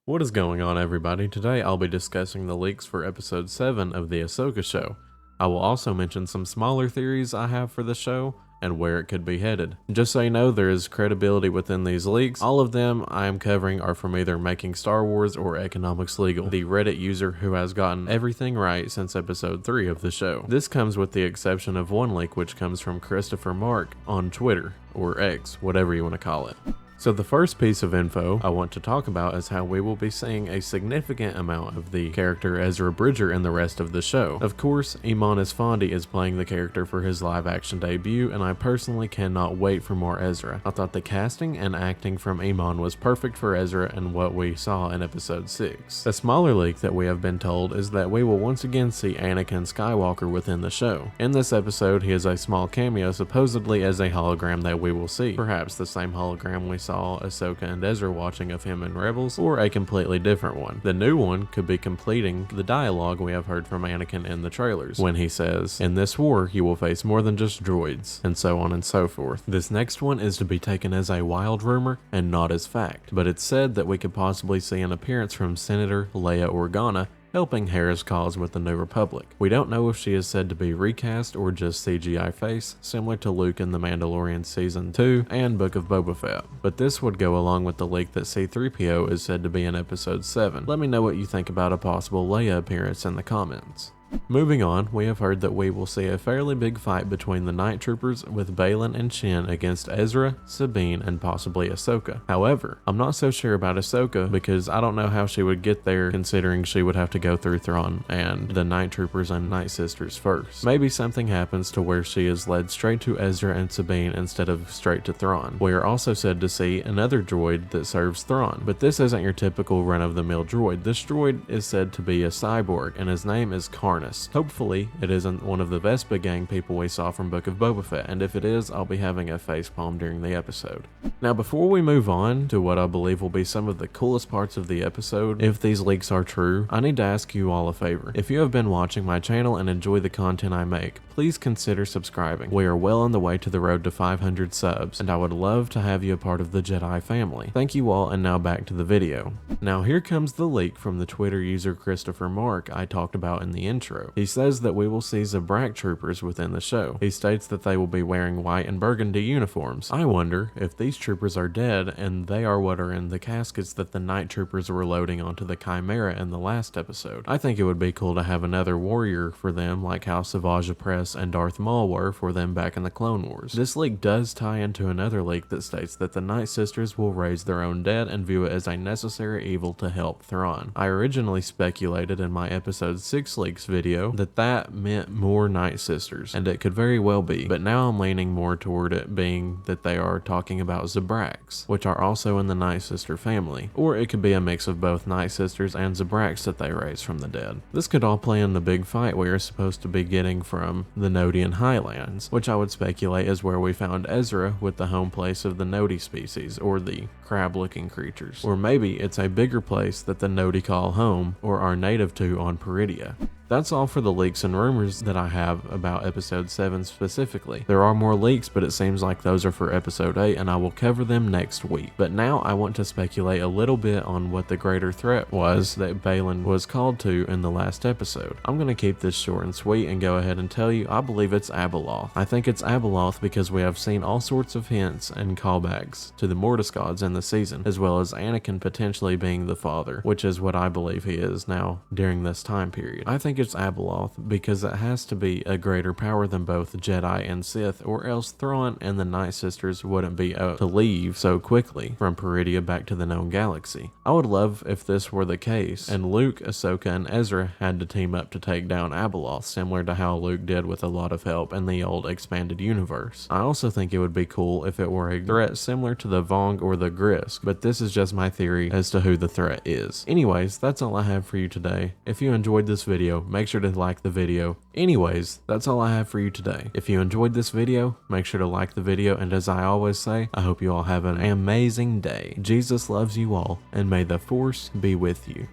What is going on, everybody? Today I'll be discussing the leaks for episode 7 of the Ahsoka show. I will also mention some smaller theories I have for the show and where it could be headed. Just so you know, there is credibility within these leaks. All of them I am covering are from either Making Star Wars or Economics Legal, the Reddit user who has gotten everything right since episode 3 of the show. This comes with the exception of one leak which comes from Christopher Mark on Twitter, or X, whatever you want to call it. So the first piece of info I want to talk about is how we will be seeing a significant amount of the character Ezra Bridger in the rest of the show. Of course, Iman Esfandi is playing the character for his live action debut, and I personally cannot wait for more Ezra. I thought the casting and acting from Iman was perfect for Ezra and what we saw in episode 6. A smaller leak that we have been told is that we will once again see Anakin Skywalker within the show. In this episode, he is a small cameo, supposedly as a hologram that we will see. Perhaps the same hologram we saw Ahsoka and Ezra watching of him in Rebels, or a completely different one. The new one could be completing the dialogue we have heard from Anakin in the trailers, when he says, "In this war, you will face more than just droids," and so on and so forth. This next one is to be taken as a wild rumor and not as fact, but it's said that we could possibly see an appearance from Senator Leia Organa helping Hera's cause with the New Republic. We don't know if she is said to be recast or just CGI face, similar to Luke in The Mandalorian Season 2 and Book of Boba Fett. But this would go along with the leak that C-3PO is said to be in Episode 7. Let me know what you think about a possible Leia appearance in the comments. Moving on, we have heard that we will see a fairly big fight between the Night Troopers with Baylan and Shin against Ezra, Sabine, and possibly Ahsoka. However, I'm not so sure about Ahsoka because I don't know how she would get there, considering she would have to go through Thrawn and the Night Troopers and Night Sisters first. Maybe something happens to where she is led straight to Ezra and Sabine instead of straight to Thrawn. We are also said to see another droid that serves Thrawn, but this isn't your typical run-of-the-mill droid. This droid is said to be a cyborg, and his name is Karn. Hopefully, it isn't one of the Vespa gang people we saw from Book of Boba Fett, and if it is, I'll be having a facepalm during the episode. Now, before we move on to what I believe will be some of the coolest parts of the episode, if these leaks are true, I need to ask you all a favor. If you have been watching my channel and enjoy the content I make, please consider subscribing. We are well on the way to the road to 500 subs, and I would love to have you a part of the Jedi family. Thank you all, and now back to the video. Now here comes the leak from the Twitter user Christopher Mark I talked about in the intro. He says that we will see Zabrak troopers within the show. He states that they will be wearing white and burgundy uniforms. I wonder if these troopers are dead and they are what are in the caskets that the Night Troopers were loading onto the Chimera in the last episode. I think it would be cool to have another warrior for them like how Savage Press and Darth Maul were for them back in the Clone Wars. This leak does tie into another leak that states that the Night Sisters will raise their own dead and view it as a necessary evil to help Thrawn. I originally speculated in my episode 6 leaks video that meant more Night Sisters, and it could very well be, but now I'm leaning more toward it being that they are talking about Zabraks, which are also in the Night Sister family, or it could be a mix of both Night Sisters and Zabraks that they raised from the dead. This could all play in the big fight we are supposed to be getting from the Nodian Highlands, which I would speculate is where we found Ezra with the home place of the Nodi species, or the crab-looking creatures. Or maybe it's a bigger place that the Nodi call home, or are native to on Peridia. That's all for the leaks and rumors that I have about episode 7 specifically. There are more leaks, but it seems like those are for episode 8, and I will cover them next week. But now I want to speculate a little bit on what the greater threat was that Baylan was called to in the last episode. I'm going to keep this short and sweet and go ahead and tell you I believe it's Abeloth. I think it's Abeloth because we have seen all sorts of hints and callbacks to the Mortis gods in the season, as well as Anakin potentially being the father, which is what I believe he is now during this time period. I think it's Abeloth because it has to be a greater power than both Jedi and Sith, or else Thrawn and the Night Sisters wouldn't be able to leave so quickly from Peridia back to the known galaxy. I would love if this were the case, and Luke, Ahsoka, and Ezra had to team up to take down Abeloth, similar to how Luke did with a lot of help in the old expanded universe. I also think it would be cool if it were a threat similar to the Vong or the Grisk, but this is just my theory as to who the threat is. Anyways, that's all I have for you today. If you enjoyed this video, make sure to like the video. Anyways, that's all I have for you today. If you enjoyed this video, make sure to like the video, and as I always say, I hope you all have an amazing day. Jesus loves you all, and may the Force be with you.